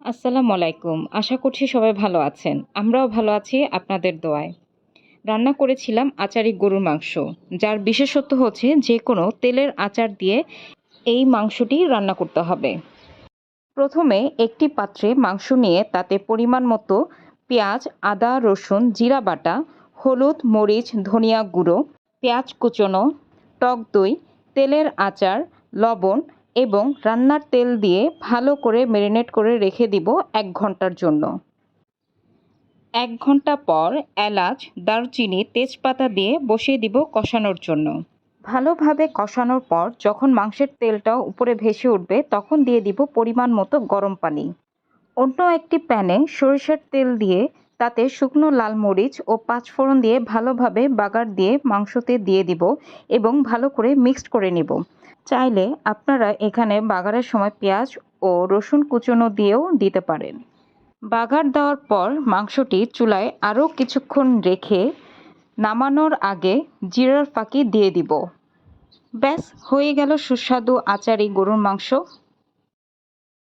আসসালামু আলাইকুম। আশা করছি সবাই ভালো আছেন। আমরাও ভালো আছি আপনাদের দোয়ায়। রান্না করেছিলাম আচারি গরুর মাংস, যার বিশেষত্ব হচ্ছে যেকোনো তেলের আচার দিয়ে এই মাংসটি রান্না করতে হবে। প্রথমে একটি পাত্রে মাংস নিয়ে তাতে পরিমাণ মতো পেঁয়াজ, আদা, রসুন, জিরা বাটা, হলুদ, মরিচ, ধনিয়া গুঁড়ো, পেঁয়াজ কুচনো, টক দই, তেলের আচার, লবণ এবং রান্নার তেল দিয়ে ভালো করে ম্যারিনেট করে রেখে দিব ১ ঘন্টার জন্য। ১ ঘন্টা পর এলাচ, দারচিনি, তেজপাতা দিয়ে বসিয়ে দিব কষানোর জন্য। ভালোভাবে কষানোর পর যখন মাংসের তেলটাও উপরে ভেসে উঠবে তখন দিয়ে দিব পরিমাণ মতো গরম পানি। অন্য একটি প্যানে সরিষার তেল দিয়ে তাতে শুকনো লাল মরিচ ও পাঁচফোড়ন দিয়ে ভালোভাবে বাগার দিয়ে মাংসতে দিয়ে দিব এবং ভালো করে মিক্সড করে নিব। চাইলে আপনারা এখানে বাগারের সময় পেঁয়াজ ও রসুন কুচনো দিয়েও দিতে পারেন। বাগার দেওয়ার পর মাংসটি চুলায় আরও কিছুক্ষণ রেখে নামানোর আগে জিরার ফাঁকি দিয়ে দিব। ব্যাস হয়ে গেল সুস্বাদু আচারি গরুর মাংস।